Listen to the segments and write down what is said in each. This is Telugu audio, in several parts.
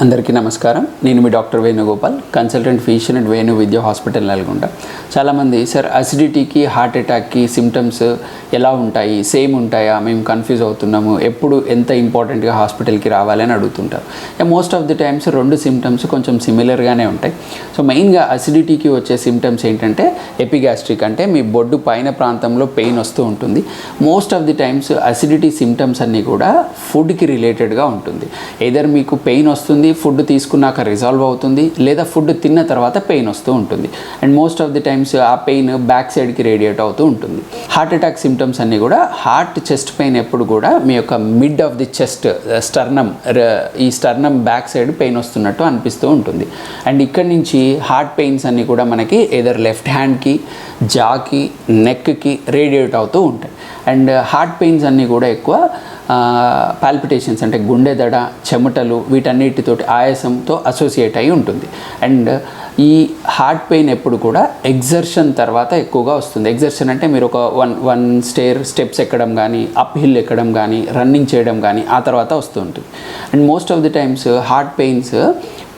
అందరికీ నమస్కారం. నేను మీ doctor Venugopal, consultant physician at Venu Vidya hospital Nalgonda. చాలామంది సార్ అసిడిటీకి హార్ట్ అటాక్కి సిమ్టమ్స్ ఎలా ఉంటాయి, సేమ్ ఉంటాయా, మేము కన్ఫ్యూజ్ అవుతున్నాము, ఎప్పుడు ఎంత ఇంపార్టెంట్గా హాస్పిటల్కి రావాలి అని అడుగుతుంటారు. మోస్ట్ ఆఫ్ ది టైమ్స్ రెండు సిమ్టమ్స్ కొంచెం సిమిలర్గానే ఉంటాయి. సో మెయిన్గా అసిడిటీకి వచ్చే సిమ్టమ్స్ ఏంటంటే ఎపిగాస్ట్రిక్, అంటే మీ బొడ్డు పైన ప్రాంతంలో పెయిన్ వస్తూ ఉంటుంది. Most of the times acidity symptoms అన్నీ కూడా ఫుడ్కి రిలేటెడ్గా ఉంటుంది. ఏదర్ మీకు పెయిన్ వస్తుంది, ఫుడ్ తీసుకున్నాక రిజాల్వ్ అవుతుంది, లేదా ఫుడ్ తిన్న తర్వాత పెయిన్ వస్తూ ఉంటుంది. And most of the times ఆ పెయిన్ బ్యాక్ సైడ్కి రేడియేట్ అవుతూ ఉంటుంది. హార్ట్ అటాక్ సిమ్టమ్స్ అన్నీ కూడా హార్ట్ చెస్ట్ పెయిన్ ఎప్పుడు కూడా మీ యొక్క mid of the chest sternum, ఈ స్టర్నమ్ బ్యాక్ సైడ్ పెయిన్ వస్తున్నట్టు అనిపిస్తూ ఉంటుంది. అండ్ ఇక్కడి నుంచి హార్ట్ పెయిన్స్ అన్నీ కూడా మనకి ఏదర్ లెఫ్ట్ హ్యాండ్కి, జాకి, నెక్కి రేడియేట్ అవుతూ ఉంటాయి. అండ్ హార్ట్ పెయిన్స్ అన్నీ కూడా ఎక్కువ పాల్పిటేషన్స్, అంటే గుండె దడ, చెమటలు, వీటన్నిటితోటి ఆయాసంతో అసోసియేట్ అయి ఉంటుంది. అండ్ ఈ హార్ట్ పెయిన్ ఎప్పుడు కూడా ఎగ్జర్షన్ తర్వాత ఎక్కువగా వస్తుంది. ఎగ్జర్షన్ అంటే మీరు ఒక వన్ స్టెప్స్ ఎక్కడం కానీ, అప్ హిల్ ఎక్కడం కానీ, రన్నింగ్ చేయడం కానీ ఆ తర్వాత వస్తూ ఉంటుంది. And most of the times heart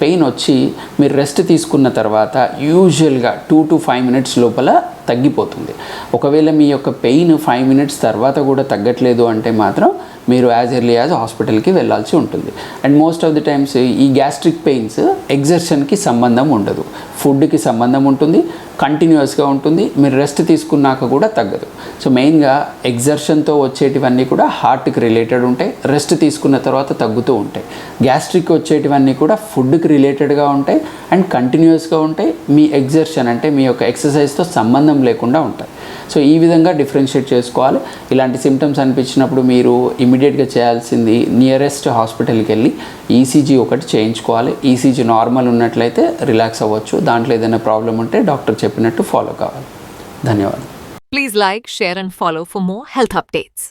pain వచ్చి మీరు రెస్ట్ తీసుకున్న తర్వాత యూజువల్గా 2 to 5 minutes లోపల తగ్గిపోతుంది. ఒకవేళ మీ యొక్క పెయిన్ 5 minutes తర్వాత కూడా తగ్గట్లేదు అంటే మాత్రం మీరు యాజ్ ఎర్లీ యాజ్ హాస్పిటల్కి వెళ్ళాల్సి ఉంటుంది. And most of the times ఈ గ్యాస్ట్రిక్ పెయిన్స్ ఎగ్జర్షన్కి సంబంధం ఉండదు, ఫుడ్కి సంబంధం ఉంటుంది, కంటిన్యూస్గా ఉంటుంది, మీరు రెస్ట్ తీసుకున్నాక కూడా తగ్గదు. సో మెయిన్గా ఎగ్జర్షన్తో వచ్చేటివన్నీ కూడా హార్ట్కి రిలేటెడ్ ఉంటాయి, రెస్ట్ తీసుకున్న తర్వాత తగ్గుతూ ఉంటాయి. గ్యాస్ట్రిక్ వచ్చేటివన్నీ కూడా ఫుడ్కి రిలేటెడ్గా ఉంటాయి అండ్ కంటిన్యూస్గా ఉంటాయి, మీ ఎగ్జర్షన్ అంటే మీ యొక్క ఎక్సర్సైజ్తో సంబంధం లేకుండా ఉంటాయి. సో ఈ విధంగా డిఫరెన్షియేట్ చేసుకోవాలి. ఇలాంటి సిమ్టమ్స్ అనిపించినప్పుడు మీరు ఇమీడియట్గా చేయాల్సింది నియరెస్ట్ హాస్పిటల్కి వెళ్ళి ఈసీజీ ఒకటి చేయించుకోవాలి. ఈసీజీ నార్మల్ ఉన్నట్లయితే రిలాక్స్ అవ్వచ్చు, దాంట్లో ఏదైనా ప్రాబ్లం ఉంటే డాక్టర్ చెప్పినట్టు ఫాలో కావాలి. ధన్యవాదాలు. Please like, share and follow for more health updates.